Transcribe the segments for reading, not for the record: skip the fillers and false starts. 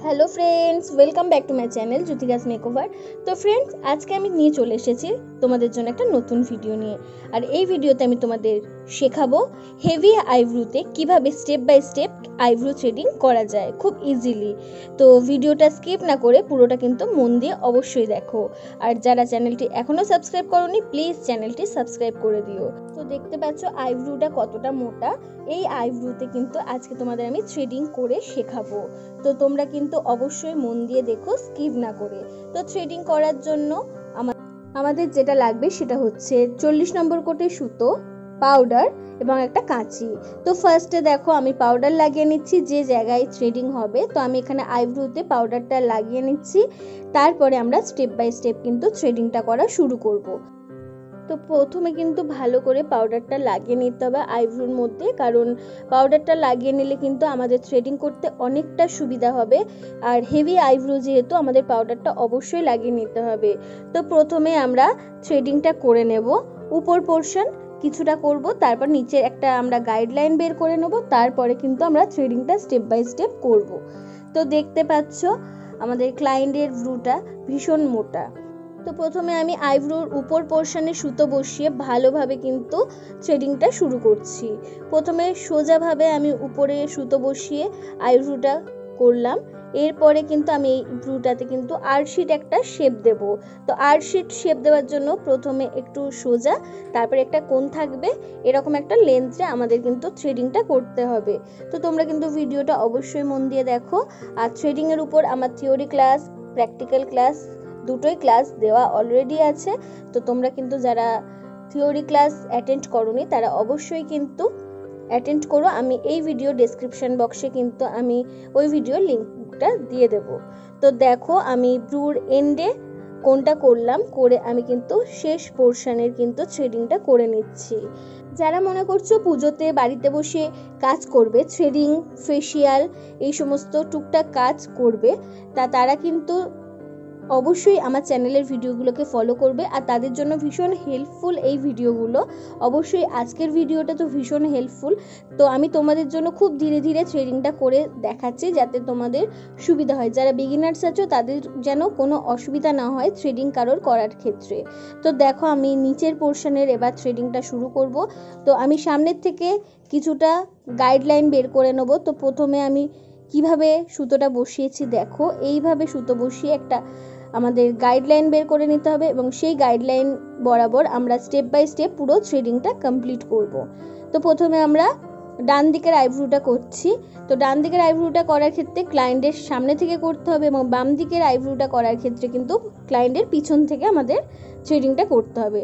Hello friends, welcome back to my channel Juthika's makeover. তো friends, আজকে আমি নিয়ে চলে এসেছি তোমাদের জন্য একটা নতুন ভিডিও নিয়ে। আর এই ভিডিওতে আমি তোমাদের শেখাবো হেভি আইব্রোতে কিভাবে step by step eyebrow threading করা যায় খুব ইজিলি। তো ভিডিওটা স্কিপ না করে পুরোটা কিন্তু মন দিয়ে অবশ্যই দেখো। আর যারা চ্যানেলটি এখনও সাবস্ক্রাইব করোনি, প্লিজ চ্যানেলটি সাবস্ক্রাইব করে দিও। তো দেখতে পাচ্ছ আইব্রোটা কতটা মোটা। এই আইব্রোতে কিন্তু আজকে তোমাদের আমি থ্রেডিং করে শেখাবো। তো তোমরা কিন্তু অবশ্যই মন দিয়ে দেখো, স্কিপ না করে। তো থ্রেডিং করার জন্য আমাদের যেটা লাগবে সেটা হচ্ছে 40 নম্বর কোটের সুতো, পাউডার এবং একটা কাঁচি। তো ফার্স্টে দেখো আমি পাউডার লাগিয়ে নিচ্ছি যে জায়গায় থ্রেডিং হবে। তো আমি এখানে আইব্রোতে পাউডারটা লাগিয়ে নিচ্ছি। তারপরে আমরা স্টেপ বাই স্টেপ কিন্তু থ্রেডিংটা করা শুরু করব। তো প্রথমে কিন্তু ভালো করে পাউডারটা লাগিয়ে নিতে হবে আইব্রোর মধ্যে, কারণ পাউডারটা লাগিয়ে নিলে কিন্তু আমাদের থ্রেডিং করতে অনেকটা সুবিধা হবে। আর হেভি আইব্রো যেহেতু, আমাদের পাউডারটা অবশ্যই লাগিয়ে নিতে হবে। তো প্রথমে আমরা থ্রেডিংটা করে নেব। উপর পোর্শন কিছুটা করব, তারপর নিচে একটা আমরা গাইডলাইন বের করে নেব। তারপরে কিন্তু আমরা থ্রেডিংটা স্টেপ বাই স্টেপ করব। তো দেখতে পাচ্ছ আমাদের ক্লায়েন্টের ব্রুটা ভীষণ মোটা। তো প্রথমে আমি আইব্রোর উপর পোর্শনে সুতো বসিয়ে ভালোভাবে কিন্তু থ্রেডিংটা শুরু করছি। প্রথমে সোজাভাবে আমি উপরে সুতো বসিয়ে আইব্রোটা করলাম। এরপরে কিন্তু আমি এই ব্রুটাতে কিন্তু আর্টশিট একটা শেপ দেব। তো আর্টশিট শেপ দেওয়ার জন্য প্রথমে একটু সোজা, তারপরে একটা কোণ থাকবে, এরকম একটা লেন্থে আমাদের কিন্তু থ্রেডিংটা করতে হবে। তো তোমরা কিন্তু ভিডিওটা অবশ্যই মন দিয়ে দেখো। আর থ্রেডিংয়ের উপর আমার থিওরি ক্লাস, প্র্যাকটিক্যাল ক্লাস দুটোই ক্লাস দেওয়া অলরেডি আছে। তো তোমরা কিন্তু যারা থিওরি ক্লাস অ্যাটেন্ড করোনি তারা অবশ্যই কিন্তু অ্যাটেন্ড করো। আমি এই ভিডিও ডেসক্রিপশন বক্সে কিন্তু আমি ওই ভিডিওর লিঙ্কটা দিয়ে দেব। তো দেখো আমি ব্রুর এন্ডে কোনটা করলাম, করে আমি কিন্তু শেষ পোর্শনের কিন্তু থ্রেডিংটা করে নিচ্ছি। যারা মনে করছো পুজোতে বাড়িতে বসে কাজ করবে, থ্রেডিং, ফেসিয়াল এই সমস্ত টুকটাক কাজ করবে, তারা কিন্তু অবশ্যই আমার চ্যানেলের ভিডিওগুলোকে ফলো করবে। আর তাদের জন্য ভীষণ হেল্পফুল এই ভিডিওগুলো। অবশ্যই আজকের ভিডিওটা তো ভীষণ হেল্পফুল। তো আমি তোমাদের জন্য খুব ধীরে ধীরে থ্রেডিংটা করে দেখাচ্ছি, যাতে তোমাদের সুবিধা হয়। যারা বিগিনার্স আছো তাদের যেন কোনো অসুবিধা না হয় থ্রেডিং কারোর করার ক্ষেত্রে। তো দেখো আমি নিচের পোর্শনের এবার থ্রেডিংটা শুরু করব। তো আমি সামনের থেকে কিছুটা গাইডলাইন বের করে নেব। তো প্রথমে আমি কিভাবে সুতোটা বসিয়েছি দেখো, এইভাবে সুতো বসিয়ে একটা আমাদের গাইডলাইন বের করে নিতে হবে এবং সেই গাইডলাইন বরাবর আমরা স্টেপ বাই স্টেপ পুরো থ্রেডিংটা কমপ্লিট করব। তো প্রথমে আমরা ডান দিকের আইব্রোটা করছি। তো ডান দিকের আইব্রোটা করার ক্ষেত্রে ক্লায়েন্টের সামনে থেকে করতে হবে এবং বাম দিকের আইব্রোটা করার ক্ষেত্রে কিন্তু ক্লায়েন্টের পিছন থেকে আমাদের থ্রেডিংটা করতে হবে।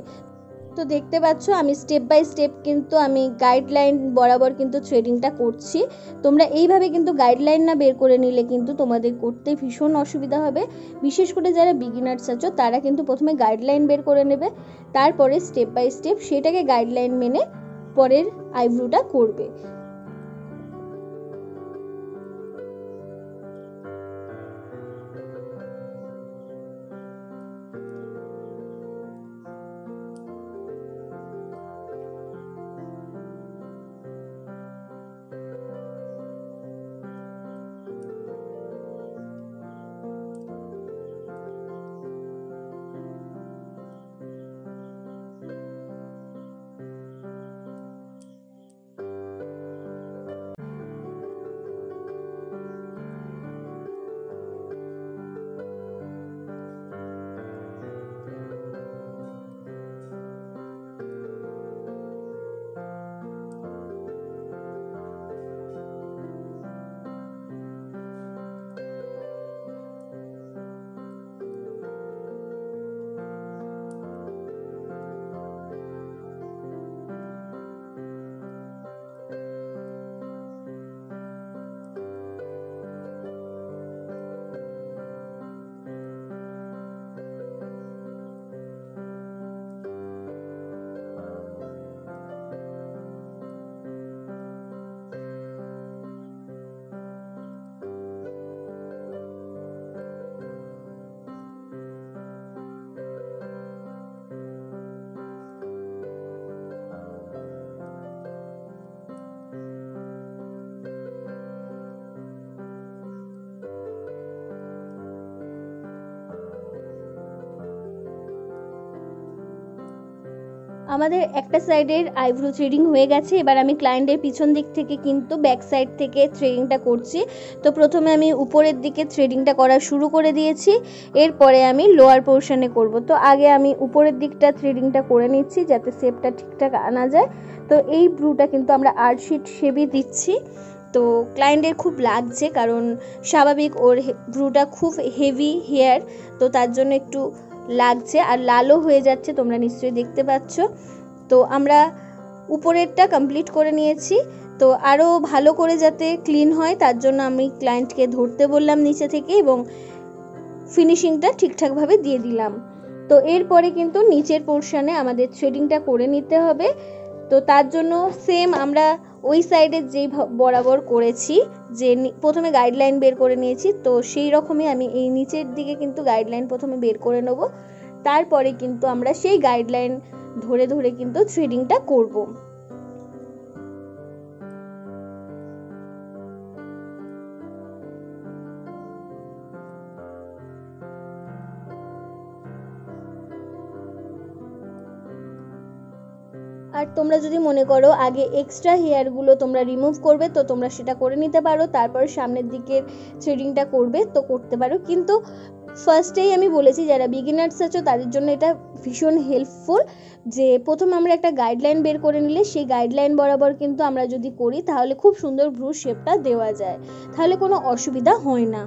তো দেখতে পাচ্ছ আমি স্টেপ বাই স্টেপ কিন্তু আমি গাইডলাইন বরাবর কিন্তু থ্রেডিংটা করছি। তোমরা এইভাবে কিন্তু গাইডলাইন না বের করে নিলে কিন্তু তোমাদের করতে ভীষণ অসুবিধা হবে। বিশেষ করে যারা বিগিনার্স আছো তারা কিন্তু প্রথমে গাইডলাইন বের করে নেবে, তারপরে স্টেপ বাই স্টেপ সেটাকে গাইডলাইন মেনে পরের আইব্রোটা করবে। আমাদের একটা সাইডের আইব্রো থ্রেডিং হয়ে গেছে। এবার আমি ক্লায়েন্টের পিছন দিক থেকে কিন্তু ব্যাক সাইড থেকে থ্রেডিংটা করছি। তো প্রথমে আমি উপরের দিকে থ্রেডিংটা করা শুরু করে দিয়েছি, এরপরে আমি লোয়ার পোর্শনে করব। তো আগে আমি উপরের দিকটা থ্রেডিংটা করে নিচ্ছি যাতে শেপটা ঠিকঠাক আনা যায়। তো এই ব্রুটা কিন্তু আমরা আর্ট শিট শেপই দিচ্ছি। তো ক্লায়েন্টের খুব লাগছে, কারণ স্বাভাবিক ওর ব্রুটা খুব হেভি হেয়ার, তো তার জন্য একটু লাগছে আর লালও হয়ে যাচ্ছে, তোমরা নিশ্চয়ই দেখতে পাচ্ছ। তো আমরা উপরেরটা কমপ্লিট করে নিয়েছি। তো আরও ভালো করে যাতে ক্লিন হয় তার জন্য আমি ক্লায়েন্টকে ধরতে বললাম নিচে থেকে এবং ফিনিশিংটা ঠিকঠাকভাবে দিয়ে দিলাম। তো এরপরে কিন্তু নিচের পোর্শনে আমাদের থ্রেডিংটা করে নিতে হবে। তো তার জন্য সেম আমরা ওই সাইডে যেই বরাবর করেছি, যে প্রথমে গাইডলাইন বের করে নিয়েছি, তো সেই রকমই আমি এই নিচের দিকে কিন্তু গাইডলাইন প্রথমে বের করে নেব। তারপরে কিন্তু আমরা সেই গাইডলাইন ধরে ধরে কিন্তু থ্রেডিংটা করব। আর তোমরা যদি মনে করো আগে এক্সট্রা হেয়ারগুলো তোমরা রিমুভ করবে, তো তোমরা সেটা করে নিতে পারো, তারপর সামনের দিকের থ্রেডিংটা করবে তো করতে পারো। কিন্তু ফার্স্টেই আমি বলেছি যারা বিগিনার্স আছো তাদের জন্য এটা ভীষণ হেল্পফুল, যে প্রথমে আমরা একটা গাইডলাইন বের করে নিলে সেই গাইডলাইন বরাবর কিন্তু আমরা যদি করি তাহলে খুব সুন্দর ব্রু শেপটা দেওয়া যায়, তাহলে কোনো অসুবিধা হয় না।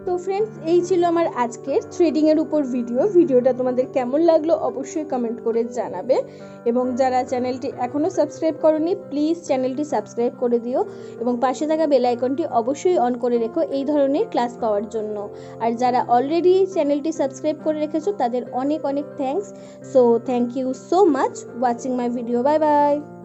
তো ফ্রেন্ডস, এই ছিল আমার আজকের থ্রেডিংয়ের উপর ভিডিওটা তোমাদের কেমন লাগলো অবশ্যই কমেন্ট করে জানাবে, এবং যারা চ্যানেলটি এখনও সাবস্ক্রাইব করোনি প্লিজ চ্যানেলটি সাবস্ক্রাইব করে দিও, এবং পাশে থাকা বেল আইকনটি অবশ্যই অন করে রেখো এই ধরনের ক্লাস পাওয়ার জন্য। আর যারা অলরেডি চ্যানেলটি সাবস্ক্রাইব করে রেখেছো তাদের অনেক অনেক thanks. So thank you so much watching my video. Bye by.